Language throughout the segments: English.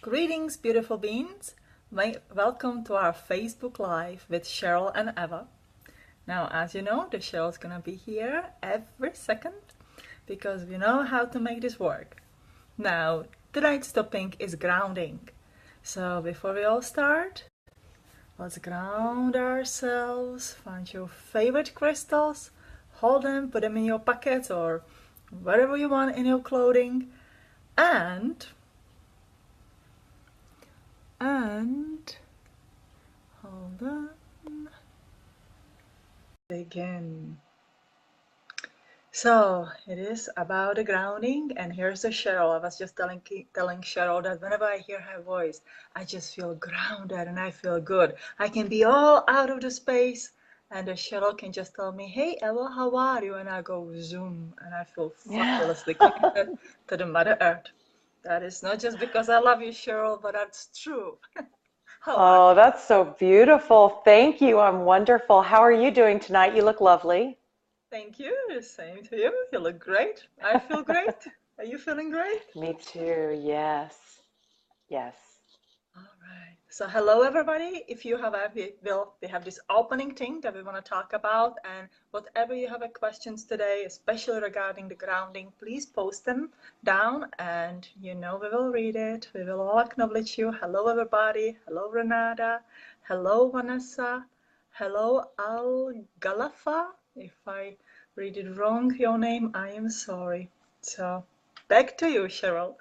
Greetings, beautiful beings. Welcome to our Facebook Live with Sheryl and Eva. Now, as you know, the Cheryl's gonna be here every second because we know how to make this work. Now, tonight's topic is grounding. So before we all start, let's ground ourselves. Find your favorite crystals, hold them, put them in your pockets or wherever you want in your clothing, and hold on, begin. So it is about the grounding, and here's the Sheryl. I was just telling Sheryl that whenever I hear her voice, I just feel grounded and I feel good. I can be all out of the space, and the Sheryl can just tell me, "Hey Ella, how are you?" And I go zoom, and I feel fabulously connected to the Mother Earth. That is not just because I love you, Sheryl, but that's true. How are Oh, that's so beautiful. Thank you. I'm wonderful. How are you doing tonight? You look lovely. Thank you. Same to you. You look great. I feel great. Are you feeling great? Me too. Yes. Yes. All right. So hello everybody. If you have we have this opening thing that we want to talk about, and whatever you have questions today, especially regarding the grounding, please post them down, and we will read it. We will all acknowledge you. Hello everybody. Hello Renata. Hello Vanessa. Hello Al Galafa. If I read it wrong, your name, I am sorry. So back to you, Sheryl.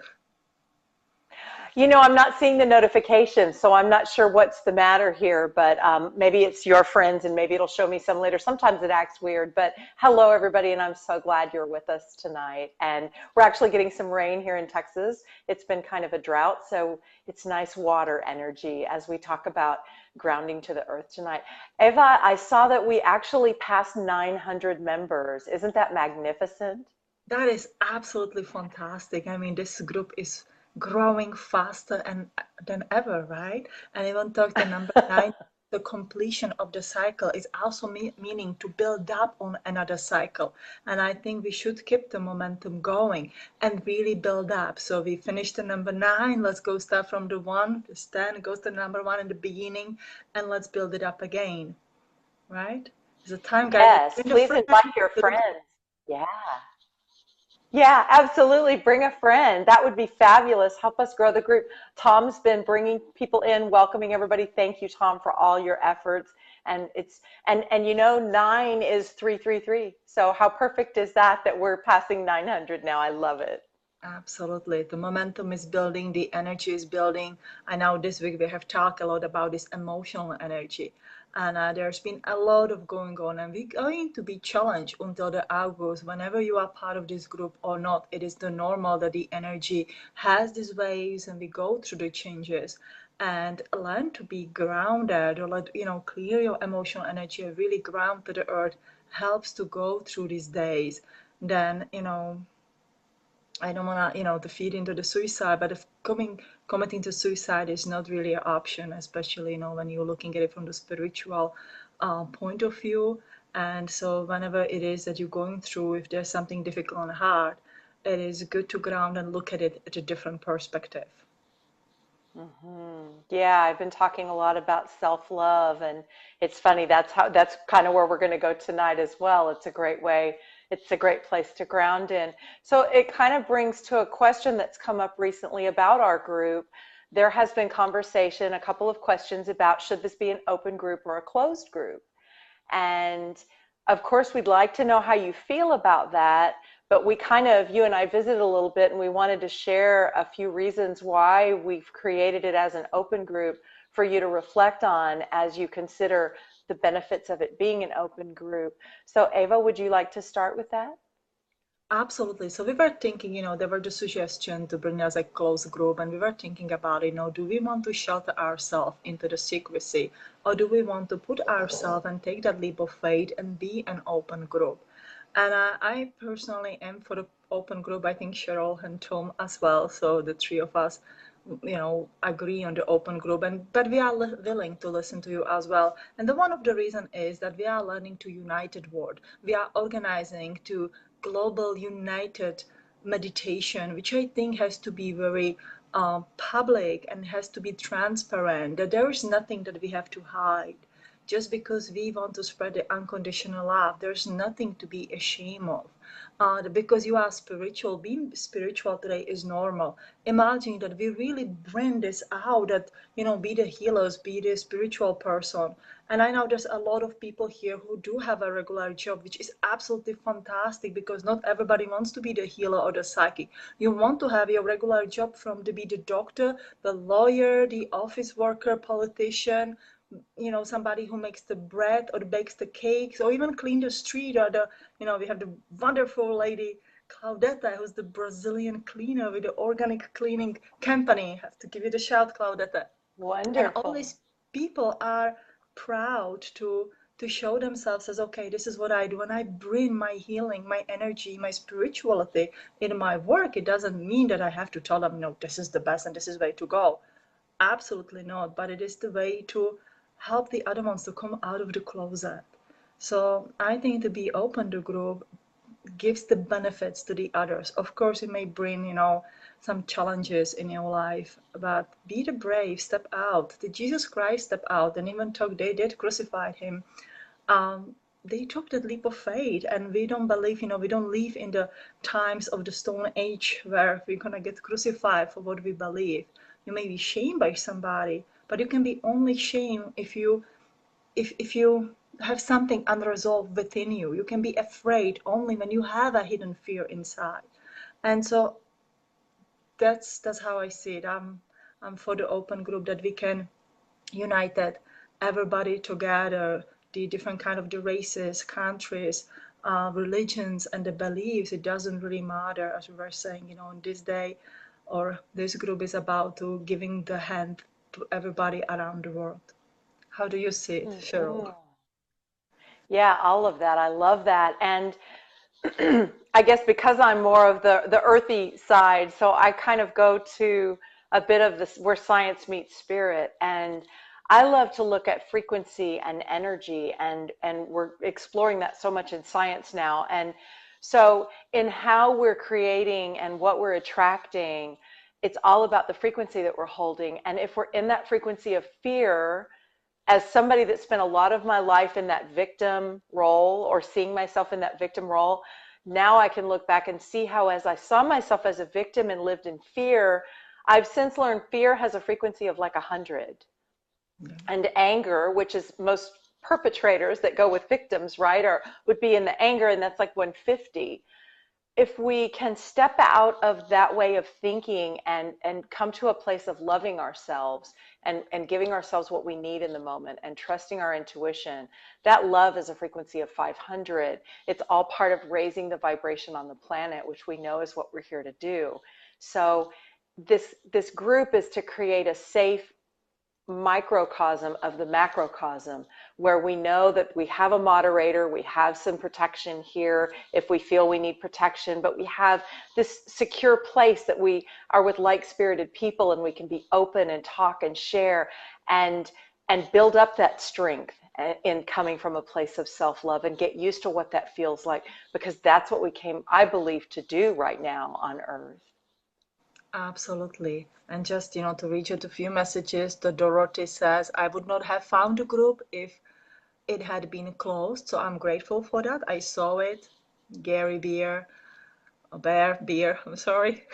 You know, I'm not seeing the notifications, so I'm not sure what's the matter here, but maybe it's your friends and maybe it'll show me some later. Sometimes it acts weird, but hello, everybody, and I'm so glad you're with us tonight. And we're actually getting some rain here in Texas. It's been kind of a drought, so it's nice water energy as we talk about grounding to the earth tonight. Eva, I saw that we actually passed 900 members. Isn't that magnificent? That is absolutely fantastic. I mean, this group is growing faster than ever, right? And even talk the number nine, the completion of the cycle is also meaning to build up on another cycle. And I think we should keep the momentum going and really build up. So we finished the number 9. Let's go start from the 1, the 10, goes to number 1 in the beginning, and let's build it up again, right? It's a time, guys. Let's Yes, bring the please friends invite your to the friends. Yeah. Yeah, absolutely. Bring a friend. That would be fabulous. Help us grow the group. Tom's been bringing people in, welcoming everybody. Thank you, Tom, for all your efforts. And it's and you know, 9 is 333. So how perfect is that we're passing 900 now? I love it. Absolutely. The momentum is building, the energy is building. I know this week we have talked a lot about this emotional energy. And there's been a lot of going on, and we're going to be challenged until the hour goes. Whenever you are part of this group or not, it is the normal that the energy has these waves and we go through the changes. And learn to be grounded, or clear your emotional energy and really ground to the earth helps to go through these days. Then, I don't want to feed into the suicide, but if committing to suicide is not really an option, especially, when you're looking at it from the spiritual point of view. And so whenever it is that you're going through, if there's something difficult and hard, it is good to ground and look at it at a different perspective. Yeah, I've been talking a lot about self-love, and it's funny, that's kind of where we're going to go tonight as well. It's a great way, it's a great place to ground in. So it kind of brings to a question that's come up recently about our group. There has been conversation, a couple of questions about should this be an open group or a closed group? And of course, we'd like to know how you feel about that. But you and I visited a little bit and we wanted to share a few reasons why we've created it as an open group for you to reflect on as you consider the benefits of it being an open group. So Ava, would you like to start with that? Absolutely. So we were thinking, there were the suggestion to bring us a close group, and we were thinking about, do we want to shelter ourselves into the secrecy, or do we want to put ourselves and take that leap of faith and be an open group? And I personally am for the open group. I think Sheryl and Tom as well. So the three of us, agree on the open group, but we are willing to listen to you as well. And the one of the reason is that we are learning to united world. We are organizing to global united meditation, which I think has to be very public and has to be transparent, that there is nothing that we have to hide. Just because we want to spread the unconditional love, there's nothing to be ashamed of. Because you are spiritual, being spiritual today is normal. Imagine that we really bring this out, that, be the healers, be the spiritual person. And I know there's a lot of people here who do have a regular job, which is absolutely fantastic, because not everybody wants to be the healer or the psychic. You want to have your regular job, from to be the doctor, the lawyer, the office worker, politician, somebody who makes the bread or bakes the cakes, or even clean the street, or we have the wonderful lady Claudetta, who's the Brazilian cleaner with the organic cleaning company. I have to give you the shout, Claudetta. And all Wonderful. these people are proud to show themselves as, okay, this is what I do, and I bring my healing, my energy, my spirituality in my work. It doesn't mean that I have to tell them, no, this is the best and this is the way to go. Absolutely not. But it is the way to help the other ones to come out of the closet. So I think to be open to group gives the benefits to the others. Of course, it may bring, some challenges in your life, but be the brave, step out. Did Jesus Christ step out? And even though they did crucify him, they took that leap of faith. And we don't believe, we don't live in the times of the Stone Age where we're gonna get crucified for what we believe. You may be shamed by somebody, but you can be only shamed if you have something unresolved within you. You can be afraid only when you have a hidden fear inside. And so that's how I see it. I'm for the open group, that we can unite that everybody together, the different kind of the races, countries, religions, and the beliefs. It doesn't really matter, as we were saying, in this day, or this group is about to giving the hand to everybody around the world. How do you see it, Cheryl? Hmm. Yeah, all of that. I love that. And I guess because I'm more of the earthy side, so I kind of go to a bit of this where science meets spirit. And I love to look at frequency and energy, and we're exploring that so much in science now. And so in how we're creating and what we're attracting, it's all about the frequency that we're holding. And if we're in that frequency of fear, as somebody that spent a lot of my life in that victim role, or seeing myself in that victim role, now I can look back and see how, as I saw myself as a victim and lived in fear, I've since learned fear has a frequency of like 100. And anger, which is most perpetrators that go with victims, right, or would be in the anger, and that's like 150. If we can step out of that way of thinking and come to a place of loving ourselves and giving ourselves what we need in the moment and trusting our intuition, that love is a frequency of 500. It's all part of raising the vibration on the planet, which we know is what we're here to do. So this group is to create a safe microcosm of the macrocosm, where we know that we have a moderator, we have some protection here if we feel we need protection, but we have this secure place that we are with like-spirited people, and we can be open and talk and share and build up that strength in coming from a place of self-love, and get used to what that feels like, because that's what we came, I believe, to do right now on earth. Absolutely. And just, to reach out a few messages, the Dorothy says, I would not have found the group if it had been closed. So I'm grateful for that. I saw it. Gary Beer, I'm sorry.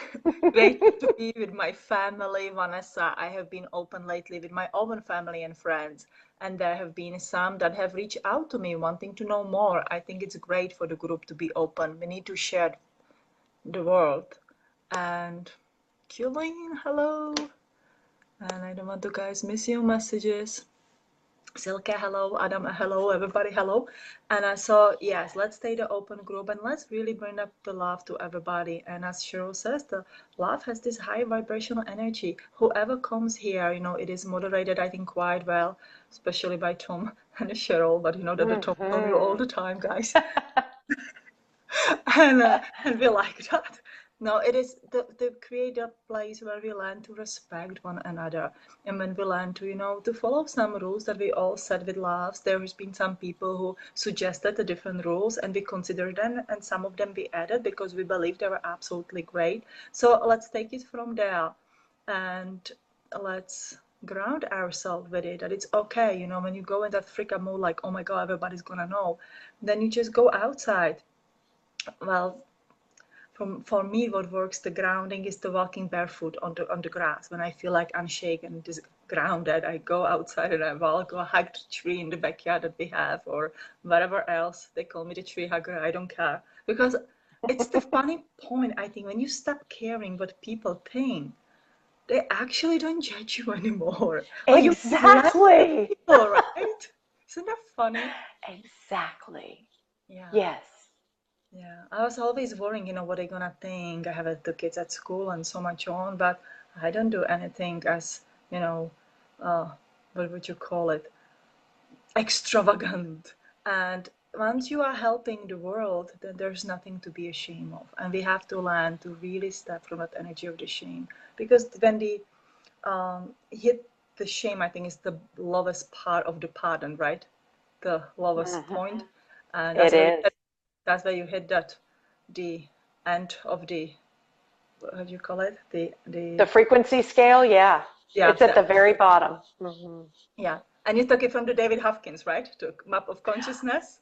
Grateful to be with my family, Vanessa. I have been open lately with my own family and friends, and there have been some that have reached out to me wanting to know more. I think it's great for the group to be open. We need to share the world. And Culene, hello. And I don't want to guys miss your messages. Silke, hello. Adam, hello. Everybody, hello. And so, yes, let's stay the open group, and let's really bring up the love to everybody. And as Cheryl says, the love has this high vibrational energy. Whoever comes here, it is moderated, I think, quite well, especially by Tom and Cheryl. But you know that the Tom love you all Hmm. the time, guys. And we like that. No, it is the create a place where we learn to respect one another. And when we learn to, to follow some rules that we all set with loves, there has been some people who suggested the different rules and we considered them and some of them we added because we believe they were absolutely great. So let's take it from there and let's ground ourselves with it that it's okay, when you go in that freak out mode like, oh my God, everybody's gonna know, then you just go outside. Well, for me, what works the grounding is the walking barefoot on the grass. When I feel like unshaken, just grounded, I go outside and I walk or hug the tree in the backyard that we have, or whatever else. They call me the tree hugger. I don't care because it's the funny point. I think when you stop caring what people think, they actually don't judge you anymore, or you give less to Exactly. people, right? Isn't that funny? Exactly. Yeah. Yes. Yeah, I was always worrying, what they're gonna think. I have the kids at school and so much on, but I don't do anything as, you know, uh, what would you call it? Extravagant. And once you are helping the world, then there's nothing to be ashamed of. And we have to learn to really step from that energy of the shame. Because when they hit the shame, I think is the lowest part of the pardon, right? The lowest Hmm. point. And It is. that's where you hit that the end of the how do you call it The the frequency scale, yeah. yeah It's at the that very bottom. Hmm. yeah, and you took it from the David Hopkins, right? The map of consciousness.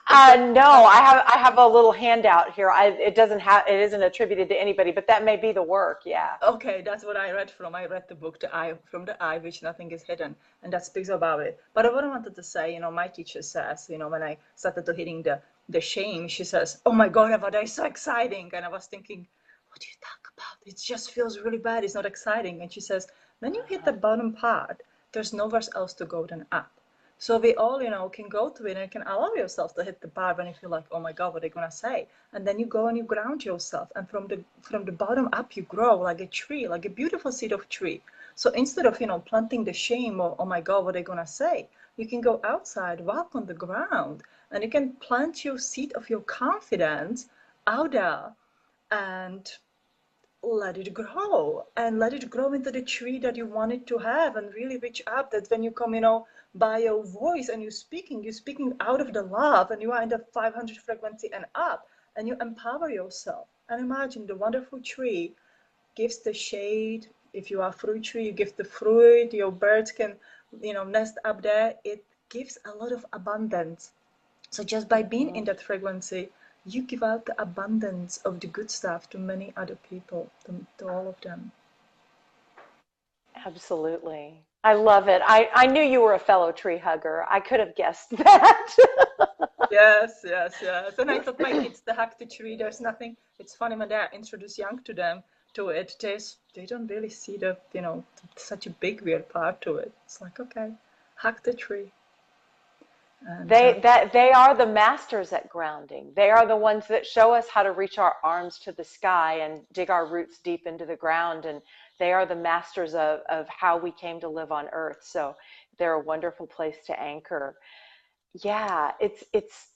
Is that No, I have a little handout here. It isn't attributed to anybody, but that may be the work. Yeah. okay? That's what I read from. I read the book The Eye, from the Eye which nothing is hidden, and that speaks about it. But what I wanted to say, my teacher says, when I started to hitting the shame, she says, oh my God, Eva, that is so exciting. And I was thinking, what do you talk about? It just feels really bad. It's not exciting. And she says, when you hit the bottom part, there's nowhere else to go than up. So we all, can go to it and can allow yourself to hit the bar when you feel like, oh my God, what are they gonna say? And then you go and you ground yourself. And from the bottom up, you grow like a tree, like a beautiful seed of tree. So instead of, planting the shame or, oh my God, what are they gonna say? You can go outside, walk on the ground, and you can plant your seed of your confidence out there and let it grow and let it grow into the tree that you want it to have and really reach up. That when you come, by your voice and you're speaking out of the love and you are in the 500 frequency and up and you empower yourself. And imagine the wonderful tree gives the shade. If you are a fruit tree, you give the fruit, your birds can, nest up there. It gives a lot of abundance. So just by being in Mhm. that frequency, you give out the abundance of the good stuff to many other people, to all of them. Absolutely. I love it. I knew you were a fellow tree hugger. I could have guessed that. Yes, yes, yes. And I taught my kids to hug the tree. There's nothing. It's funny when they introduce young to them to it. They don't really see such a big weird part to it. It's like, okay, hug the tree, and They are the masters at grounding. They are the ones that show us how to reach our arms to the sky and dig our roots deep into the ground. And they are the masters of how we came to live on Earth. So they're a wonderful place to anchor. Yeah, it's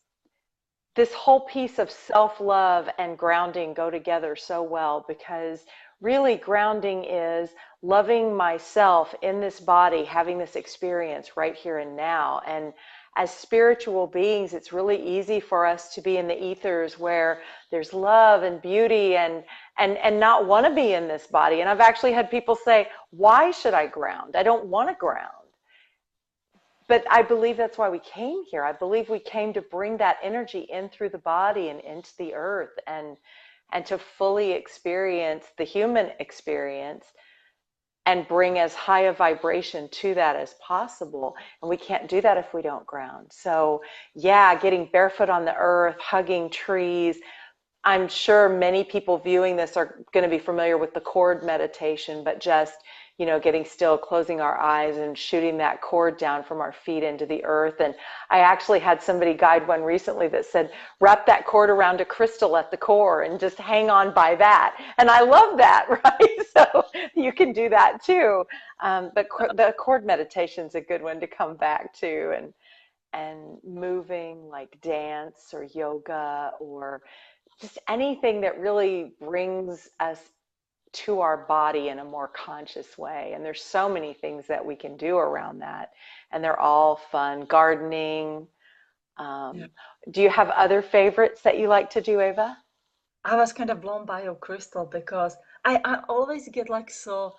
this whole piece of self-love and grounding go together so well because really grounding is loving myself in this body, having this experience right here and now. And as spiritual beings, it's really easy for us to be in the ethers where there's love and beauty and not want to be in this body. And I've actually had people say, why should I ground? I don't want to ground. But I believe that's why we came here. I believe we came to bring that energy in through the body and into the earth and to fully experience the human experience and bring as high a vibration to that as possible. And we can't do that if we don't ground. So, yeah, getting barefoot on the earth, hugging trees. I'm sure many people viewing this are going to be familiar with the cord meditation, but just, getting still, closing our eyes and shooting that cord down from our feet into the earth. And I actually had somebody guide one recently that said, wrap that cord around a crystal at the core and just hang on by that. And I love that, right? So you can do that too. The cord meditation is a good one to come back to and moving like dance or yoga or just anything that really brings us to our body in a more conscious way. And there's so many things that we can do around that, and they're all fun. Gardening. Yeah. Um, do you have other favorites that you like to do, Ava? I was kind of blown by your crystal because I always get like so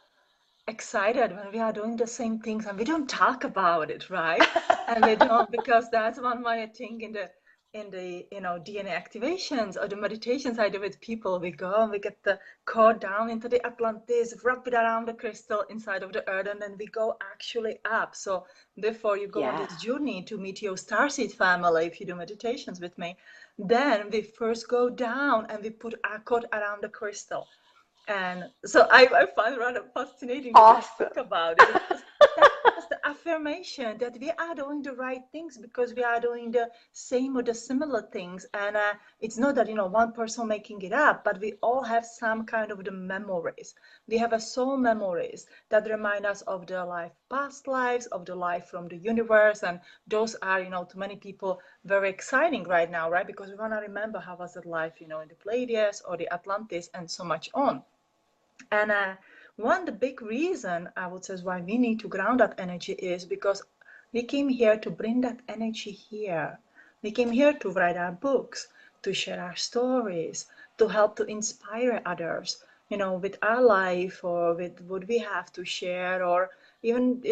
excited when we are doing the same things and we don't talk about it, right? And we don't, because that's one my thing in the DNA activations or the meditations I do with people. We go and we get the core down into the Atlantis, wrap it around the crystal inside of the earth, and then we go actually up. So before you go on Yeah. this journey to meet your starseed family, if you do meditations with me, then we first go down and we put our cord around the crystal. And so I find it rather fascinating that you Awesome. talk about it because that's the affirmation that we are doing the right things because we are doing the same or the similar things. And it's not that, one person making it up, but we all have some kind of the memories. We have a soul memories that remind us of the life, past lives, of the life from the universe. And those are, to many people, very exciting right now, right? Because we want to remember how was it life, in the Pleiades or the Atlantis and so much on. And one the big reason I would say is why we need to ground that energy is because we came here to bring that energy here. We came here to write our books, to share our stories, to help to inspire others, with our life or with what we have to share, or even,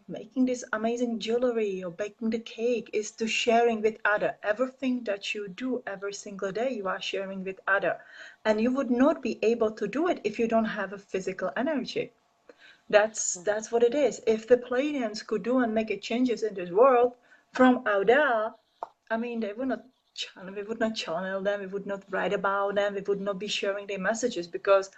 making this amazing jewelry or baking the cake is to sharing with other. Everything that you do every single day, you are sharing with other. And you would not be able to do it if you don't have a physical energy. That's what it is. If the Pleiadians could do and make changes in this world from out there, I mean, they would not channel, we would not channel them, we would not write about them, we would not be sharing their messages because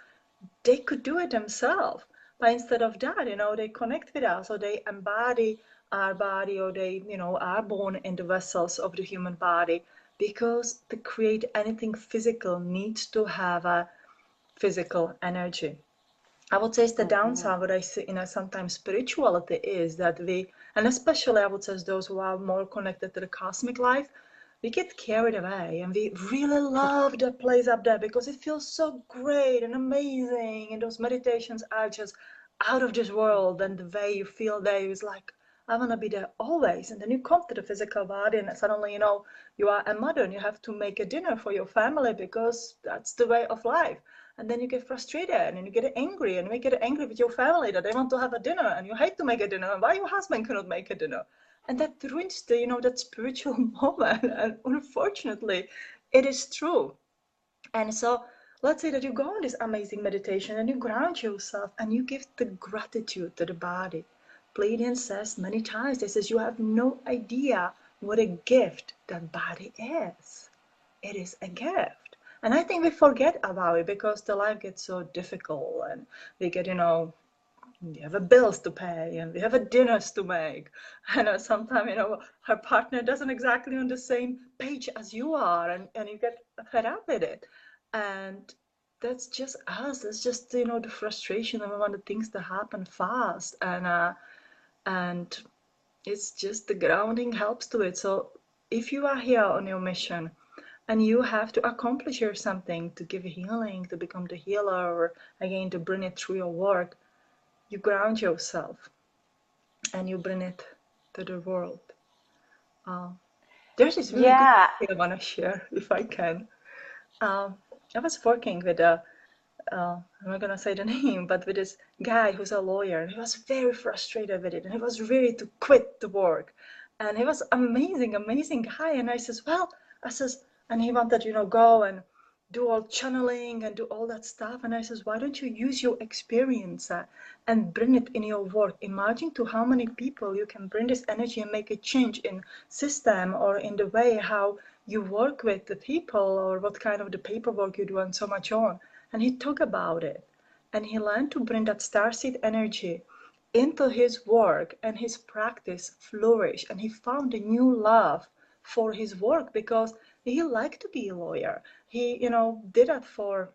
they could do it themselves. But instead of that, they connect with us, or they embody our body, or they, are born in the vessels of the human body. Because to create anything physical needs to have a physical energy. I would say it's the Hmm. downside, what I see in a sometimes spirituality is that we, and especially I would say those who are more connected to the cosmic life, we get carried away and we really love the place up there because it feels so great and amazing. And those meditations are just out of this world. And the way you feel there is like, I want to be there always. And then you come to the physical body and suddenly, you are a mother and you have to make a dinner for your family because that's the way of life. And then you get frustrated and you get angry and you get angry with your family that they want to have a dinner and you hate to make a dinner and why your husband cannot make a dinner. And that ruins the, that spiritual moment. And unfortunately, it is true. And so let's say that you go on this amazing meditation and you ground yourself and you give the gratitude to the body. Pleiadian says many times, this is you have no idea what a gift that body is. It is a gift. And I think we forget about it because the life gets so difficult and we get, we have a bills to pay and we have a dinners to make. And sometimes, her partner doesn't exactly on the same page as you are and you get fed up with it. And that's just us. That's just, the frustration and we want the things to happen fast. And it's just the grounding helps to it. So if you are here on your mission and you have to accomplish your something to give healing, to become the healer, or again to bring it through your work, you ground yourself and you bring it to the world. Uh, there's this really good Yeah. thing I want to share, if I can. Um, I was working with a, I'm not gonna say the name, but with this guy who's a lawyer, and he was very frustrated with it, and he was ready to quit the work, and he was amazing, amazing guy. And I says, well, I says, and he wanted, go and do all channeling and do all that stuff. And I says, why don't you use your experience and bring it in your work? Imagine to how many people you can bring this energy and make a change in system or in the way how you work with the people or what kind of the paperwork you do and so much on. And he talked about it. And he learned to bring that starseed energy into his work and his practice flourished. And he found a new love for his work because he liked to be a lawyer. He, did that for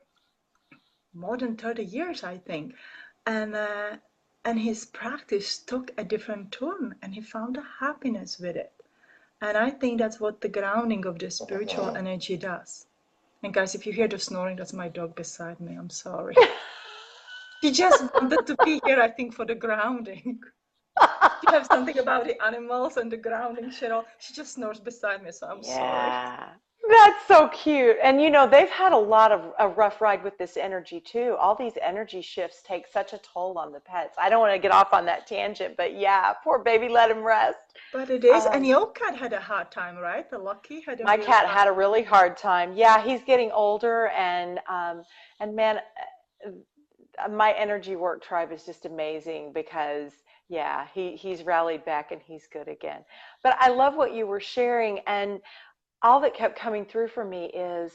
more than 30 years, I think. And and his practice took a different turn and he found a happiness with it. And I think that's what the grounding of the spiritual energy does. And guys, if you hear the snoring, that's my dog beside me. I'm sorry. She just wanted to be here, I think, for the grounding. You have something about the animals and the grounding, Cheryl. She just snores beside me, so I'm sorry. Yeah, that's so cute. And they've had a lot of a rough ride with this energy too. All these energy shifts take such a toll on the pets. I don't want to get off on that tangent, but yeah, poor baby, let him rest. But it is, and Um, your cat had a hard time, right? The Lucky had a my really cat hard. had a really hard time. Yeah, he's getting older, and man, my energy work tribe is just amazing because yeah, he's rallied back and he's good again. But I love what you were sharing, and all that kept coming through for me is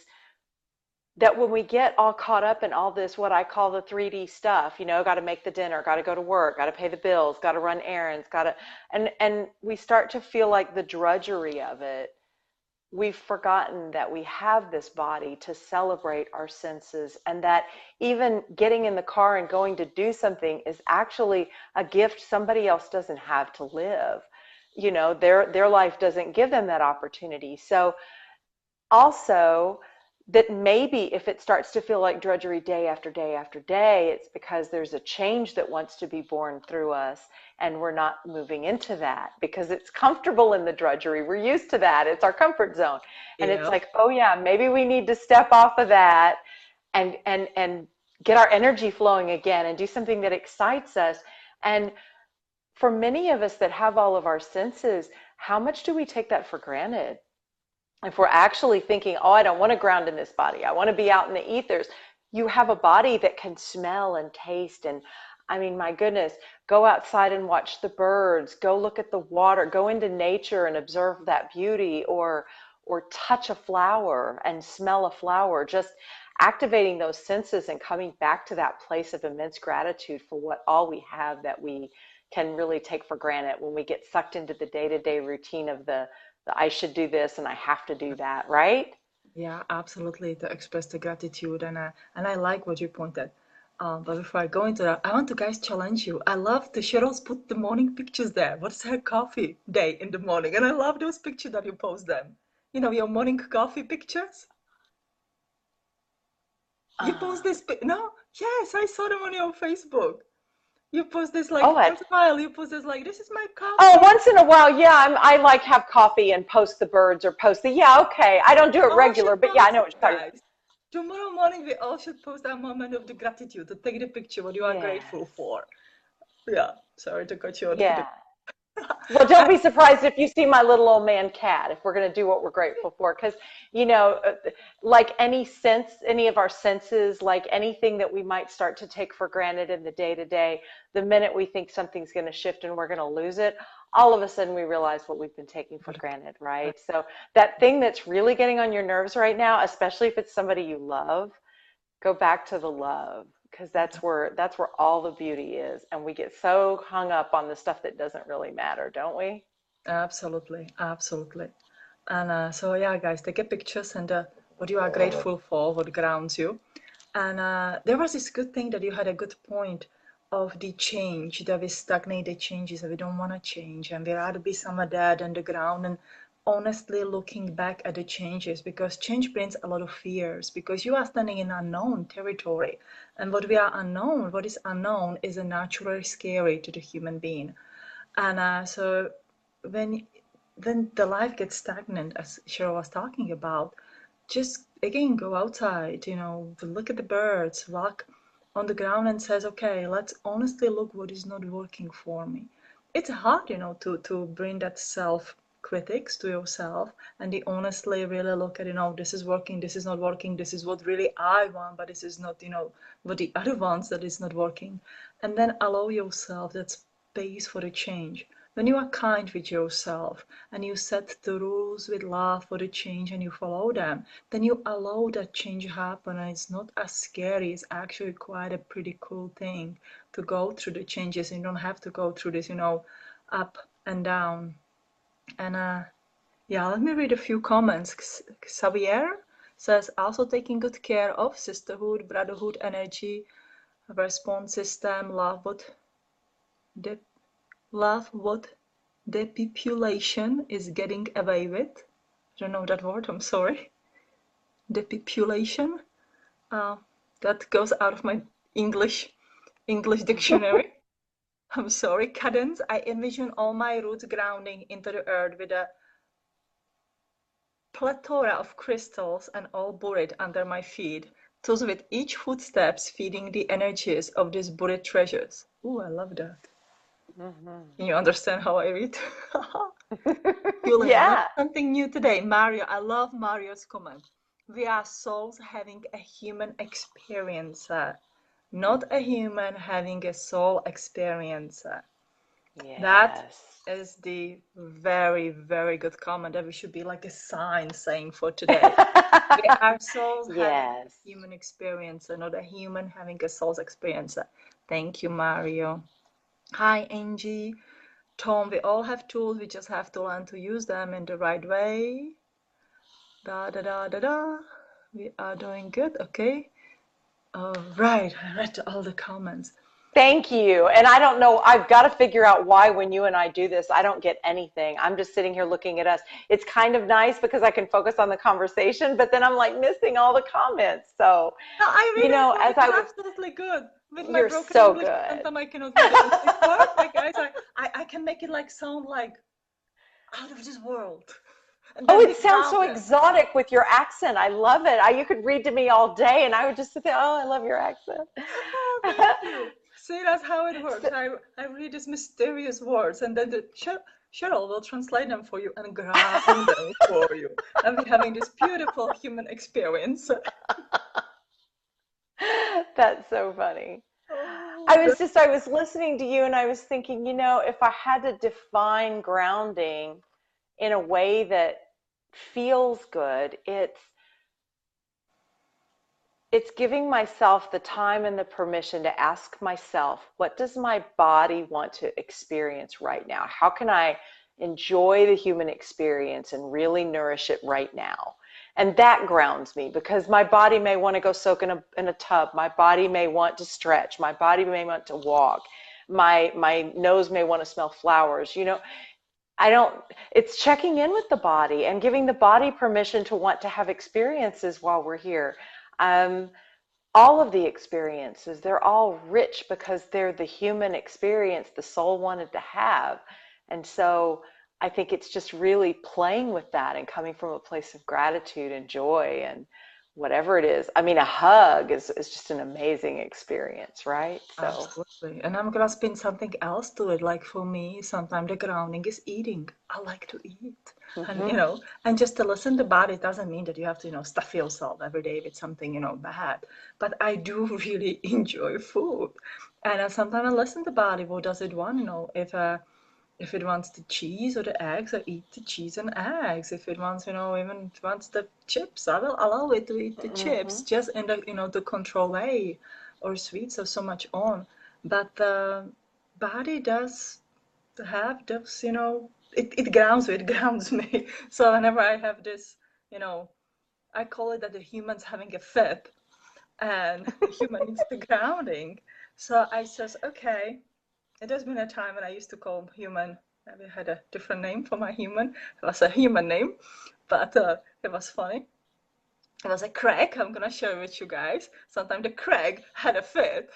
that when we get all caught up in all this, what I call the 3D stuff, got to make the dinner, got to go to work, got to pay the bills, got to run errands, got to, and we start to feel like the drudgery of it. We've forgotten that we have this body to celebrate our senses, and that even getting in the car and going to do something is actually a gift somebody else doesn't have to live. Their life doesn't give them that opportunity. So also, that maybe if it starts to feel like drudgery day after day after day, it's because there's a change that wants to be born through us, and we're not moving into that because it's comfortable in the drudgery. We're used to that. It's our comfort zone. And it's Yeah. like, oh yeah, maybe we need to step off of that and get our energy flowing again and do something that excites us. And for many of us that have all of our senses, how much do we take that for granted? If we're actually thinking, oh, I don't want to ground in this body, I want to be out in the ethers, you have a body that can smell and taste. And I mean, my goodness, go outside and watch the birds, go look at the water, go into nature and observe that beauty, or touch a flower and smell a flower, just activating those senses and coming back to that place of immense gratitude for what all we have that we can really take for granted when we get sucked into the day-to-day routine of the I should do this and I have to do that, right? Yeah, absolutely. To express the gratitude, and I like what you pointed. But before I go into that, I want to guys challenge you. I love the Cheryl's put the morning pictures there. What's her coffee day in the morning? And I love those pictures that you post them. You know, your morning coffee pictures. You post Uh, this, no? Yes, I saw them on your Facebook. You post this oh, like once in a while. You post this like, this is my oh, coffee. once in a while, yeah, I like have coffee and post the birds or post the, yeah, okay. I don't do it All should regular, but yeah, I post know it, what you're talking about. guys. Tomorrow morning, we all should post that moment of the gratitude to take the picture what you are grateful Yes. for. Yeah, sorry to cut you out for the. Yeah. Well, don't be surprised if you see my little old man cat, if we're going to do what we're grateful for. Because, you know, uh, like any sense, any of our senses, like anything that we might start to take for granted in the day to day, the minute we think something's going to shift and we're going to lose it, all of a sudden we realize what we've been taking for granted, right? So that thing that's really getting on your nerves right now, especially if it's somebody you love, go back to the love because that's where all the beauty is, and we get so hung up on the stuff that doesn't really matter, don't we? Absolutely, absolutely. And so, yeah, guys, take a pictures and what you are grateful for, what grounds you. And there was this good thing that you had a good point of the change, that we stagnate the changes, that we don't want to change, and we rather be somewhere dead on the ground. And honestly, looking back at the changes, because change brings a lot of fears, because you are standing in unknown territory. And what is unknown is naturally scary to the human being. And so when then the life gets stagnant, as Cheryl was talking about, just again go outside, look at the birds, walk on the ground and says, okay, let's honestly look what is not working for me. It's hard, to bring that self critics to yourself and they honestly really look at, this is working, this is not working, this is what really I want, but this is not, what the other wants that is not working. And then allow yourself that space for a change. When you are kind with yourself and you set the rules with love for the change and you follow them, then you allow that change to happen and it's not as scary. It's actually quite a pretty cool thing to go through the changes and you don't have to go through this, up and down. And yeah, let me read a few comments. Xavier says, also taking good care of sisterhood, brotherhood, energy, response system, the love what depopulation is getting away with. I don't know that word, I'm sorry. depopulation. Uh, that goes out of my English dictionary. I'm sorry. Cadence. I envision all my roots grounding into the earth with a plethora of crystals and all buried under my feet, thus with each footsteps feeding the energies of these buried treasures. Ooh, I love that. Can you understand how I read? Julie, I learned Yeah. something new today. Mario, I love Mario's comment. We are souls having a human experience, not a human having a soul experience. That Yes. is the very, very good comment that we should be like a sign saying for today. We are souls having a Yes. human experience, not a human having a soul's experience. Thank you, Mario. Hi, Angie. Tom, we all have tools, we just have to learn to use them in the right way. Da da da da da. We are doing good, okay? All right, I read all the comments. Thank you. And I don't know, I've got to figure out why when you and I do this, I don't get anything. I'm just sitting here looking at us. It's kind of nice because I can focus on the conversation, but then I'm like missing all the comments. So, No, I read it for you. as I It's was, absolutely good. With my you're broken so English, good. sometimes I cannot read it. It's perfect, guys. I can make it like sound like out of this world. And Oh, then it be sounds so grounded. exotic with your accent. I love it. You could read to me all day and I would just sit there, oh, I love your accent. Oh, thank you. See, that's how it works. So, I read these mysterious words, and then Cheryl will translate them for you and ground them for you. And we're having this beautiful human experience. that's so funny. Oh, I was listening to you and I was thinking, if I had to define grounding in a way that feels good, it's giving myself the time and the permission to ask myself, what does my body want to experience right now? How can I enjoy the human experience and really nourish it right now? And that grounds me because my body may want to go soak in a tub. My body may want to stretch. My body may want to walk. My nose may want to smell flowers. I don't, it's checking in with the body and giving the body permission to want to have experiences while we're here. Um, all of the experiences, they're all rich because they're the human experience the soul wanted to have. And so I think it's just really playing with that and coming from a place of gratitude and joy and whatever it is. I mean, a hug is just an amazing experience, right? So, absolutely. And I'm gonna spin something else to it. Like for me, sometimes the grounding is eating. I like to eat. And mhm. and just to listen to body doesn't mean that you have to, stuff yourself every day with something, bad. But I do really enjoy food. And sometimes I listen to body, what does it want? If it wants the cheese or the eggs, I eat the cheese and eggs. If it wants, even if it wants the chips, I will allow it to eat the chips, Mhm. just in the control way, or sweets or so much on. But the body does have those, it grounds me, it grounds me. So whenever I have this, you know, I call it that the human's having a fit and the human needs the grounding. So I says, okay, it has been a time when I used to call human, we had a different name for my human. It was a human name, but it was funny. It was a Craig. I'm gonna share with you guys. Sometimes the Craig had a fit.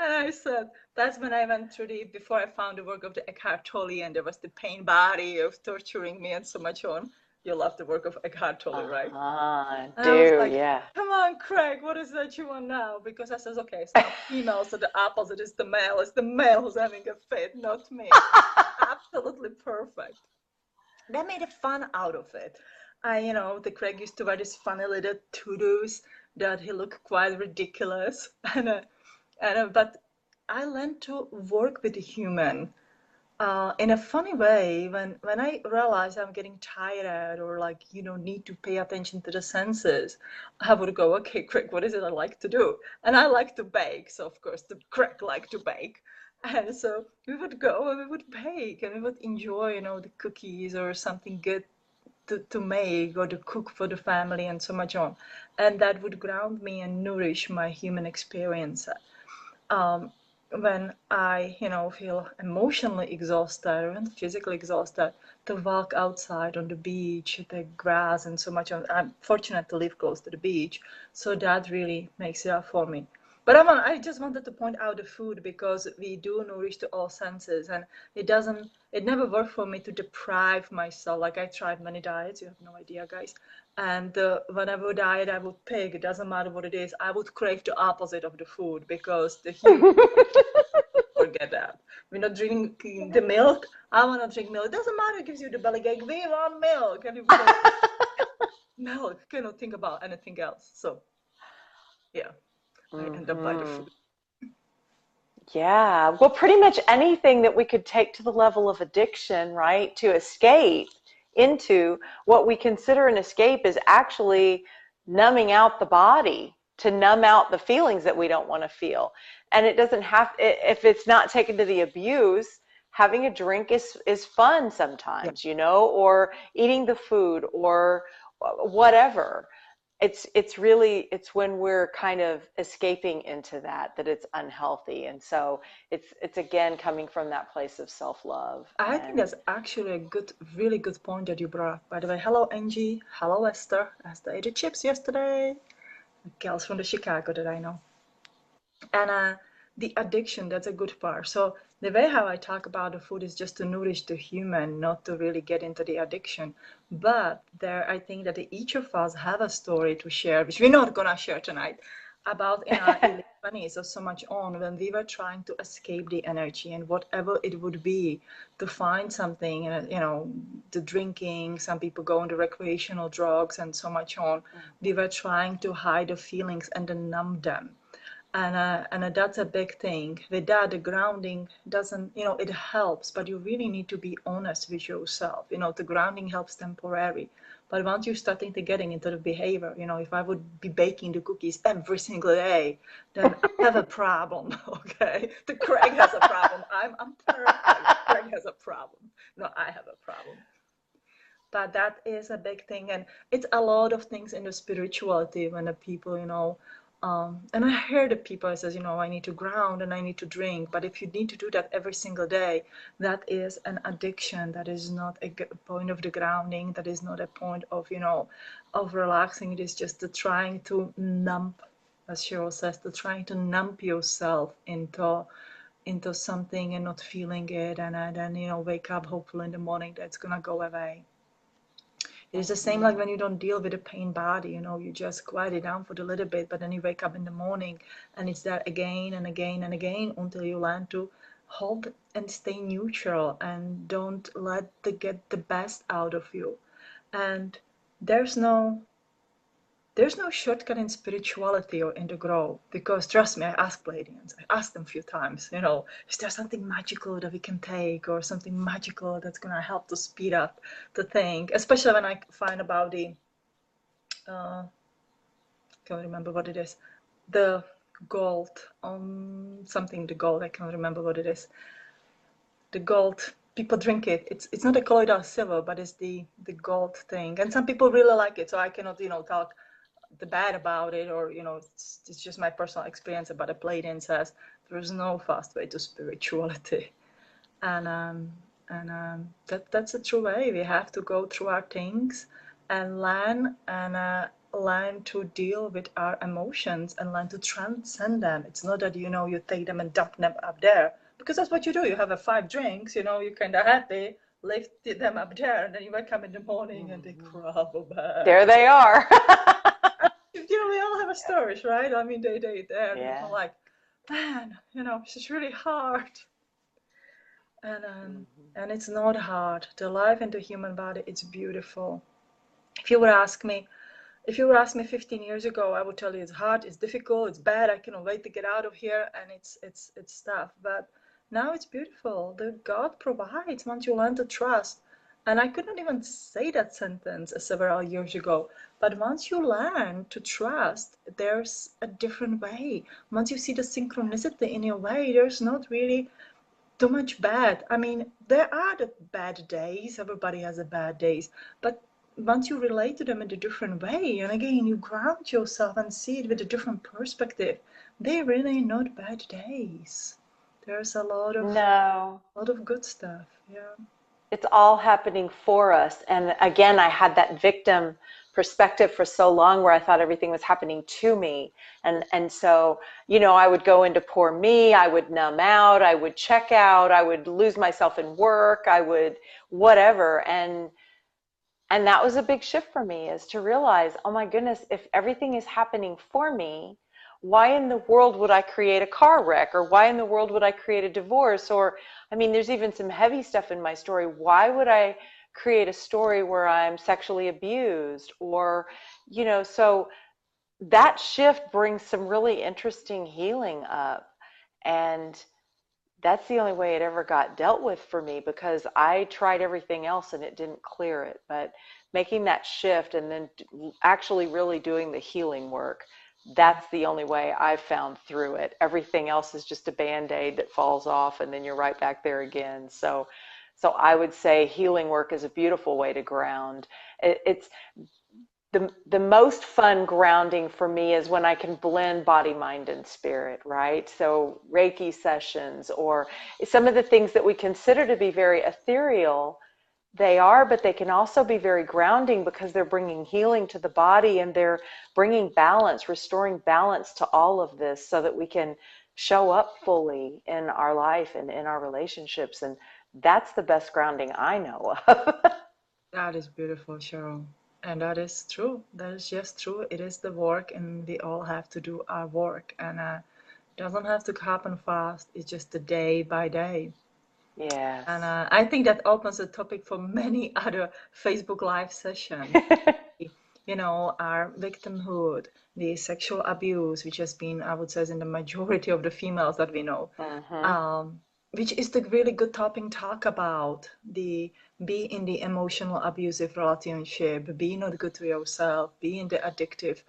And I said, that's when I went through before I found the work of the Eckhart Tolle, and there was the pain body of torturing me and so much on. You love the work of Eckhart Tolle, right? Uh-huh. And I was Do, like, yeah. come on, Craig, what is that you want now? Because I says, okay, it's not female, so the opposite is the male. It's the male who's having a fit, not me. Absolutely perfect. They made a fun out of it. The Craig used to wear these funny little to-dos that he looked quite ridiculous. But I learned to work with the human in a funny way, when I realize I'm getting tired or like need to pay attention to the senses, I would go, okay, Craig, what is it I like to do? And I like to bake, so of course the Craig like to bake, and so we would go and we would bake and we would enjoy the cookies or something good to make or to cook for the family and so much on, and that would ground me and nourish my human experience. Um, when I, feel emotionally exhausted and physically exhausted, to walk outside on the beach, the grass, and so much. I'm fortunate to live close to the beach, so that really makes it up for me. But I just wanted to point out the food because we do nourish to all senses, and it never worked for me to deprive myself. Like I tried many diets, you have no idea, guys. And whenever diet I would pick, it doesn't matter what it is, I would crave the opposite of the food because the human forget that. We're not drinking the milk. I want to drink milk. It doesn't matter. It gives you the bellyache. We want milk. And if we don't milk, cannot think about anything else. So yeah, I end up by the Hmm. food. Yeah, well, pretty much anything that we could take to the level of addiction, right, to escape into what we consider an escape is actually numbing out the body to numb out the feelings that we don't want to feel. And it doesn't have, if it's not taken to the abuse, having a drink is fun Yeah. sometimes, or eating the food or whatever. It's really it's when we're kind of escaping into that it's unhealthy, and so it's again coming from that place of self-love. I think And that's actually a really good point that you brought up. By the way, hello Angie, hello Esther. Esther ate the chips yesterday. The girls from the Chicago that I know. And the addiction, that's a good part. So the way how I talk about the food is just to nourish the human, not to really get into the addiction. But there, I think that each of us have a story to share, which we're not gonna share tonight, about in our early 20s or so much on when we were trying to escape the energy and whatever it would be to find something, the drinking, some people go into recreational drugs and so much on. We were trying to hide the feelings and then numb them, and that's a big thing. With that, the grounding doesn't, it helps, but you really need to be honest with yourself. The grounding helps temporary, but once you're starting to getting into the behavior, if I would be baking the cookies every single day, then I have a problem. Okay, the Craig has a problem. I'm perfect. Craig has a problem. No, I have a problem. But that is a big thing, and it's a lot of things in the spirituality when the people, and I hear the people says, I need to ground and I need to drink, but if you need to do that every single day, that is an addiction. That is not a point of the grounding. That is not a point of, of relaxing. It is just the trying to numb, as Sheryl says, the trying to numb yourself into something and not feeling it, and then wake up hopefully in the morning that's gonna go away. It is the same like when you don't deal with a pain body, you just quiet it down for a little bit, but then you wake up in the morning and it's there again and again and again until you learn to hold and stay neutral and don't let get the best out of you. And there's no there's no shortcut in spirituality or in the grow, because trust me, I asked Pleiadians, I asked them a few times, is there something magical that we can take or something magical that's going to help to speed up the thing, especially when I find about the, uh, can't remember what it is, the gold, something, the gold, I can't remember what it is, the gold, people drink it. It's not a colloidal silver, but it's the gold thing, and some people really like it, so I cannot talk the bad about it, or it's just my personal experience. About a Pleiadian says there is no fast way to spirituality, and that's a true way. We have to go through our things and learn to deal with our emotions and learn to transcend them. It's not that you take them and dump them up there, because that's what you do. You have 5 drinks, you're kind of happy, lift them up there, and then you wake up in the morning and they crumble there back. they are. We all have a stories, right? I mean, they're Yeah. like, man, it's just really hard. And um, Mhm. and it's not hard. The life in the human body, it's beautiful. If you would ask me, if you would ask me 15 years ago, I would tell you it's hard, it's difficult, it's bad. I cannot wait to get out of here, and it's tough. But now it's beautiful. The God provides once you learn to trust. And I could not even say that sentence several years ago. But once you learn to trust, there's a different way. Once you see the synchronicity in your way, there's not really too much bad. I mean, there are the bad days. Everybody has a bad days. But once you relate to them in a different way, and again, you ground yourself and see it with a different perspective, they're really not bad days. There's No. lot of good stuff. Yeah. It's all happening for us. And again, I had that victim perspective for so long where I thought everything was happening to me. And so, I would go into poor me, I would numb out, I would check out, I would lose myself in work, I would whatever. And that was a big shift for me, is to realize, oh my goodness, if everything is happening for me, why in the world would I create a car wreck? Or why in the world would I create a divorce? Or, I mean, there's even some heavy stuff in my story. Why would I create a story where I'm sexually abused? Or, so that shift brings some really interesting healing up. And that's the only way it ever got dealt with for me, because I tried everything else and it didn't clear it. But making that shift and then actually really doing the healing work, that's the only way I've found through it. Everything else is just a band-aid that falls off and then you're right back there again. So I would say healing work is a beautiful way to ground. It's the most fun grounding for me is when I can blend body, mind, and spirit, right? So Reiki sessions, or some of the things that we consider to be very ethereal, they are, but they can also be very grounding because they're bringing healing to the body, and they're bringing balance, restoring balance to all of this so that we can show up fully in our life and in our relationships. And that's the best grounding I know of. That is beautiful, Cheryl. And that is true. That is just true. It is the work, and we all have to do our work. And it doesn't have to happen fast. It's just a day by day. And Yes. I think that opens a topic for many other Facebook Live sessions. Our victimhood, the sexual abuse, which has been, I would say, in the majority of the females that we know, Hmm. um, which is the really good topic to talk about. The be in the emotional abusive relationship, be not good to yourself, be in the addictive,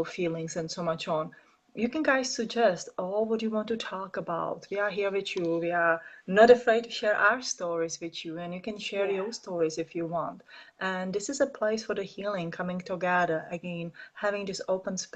feelings and so much on. You can guys suggest, oh, what do you want to talk about? We are here with you. We are not afraid to share our stories with you, and you can share Yeah. your stories if you want. And this is a place for the healing, coming together again, having this open space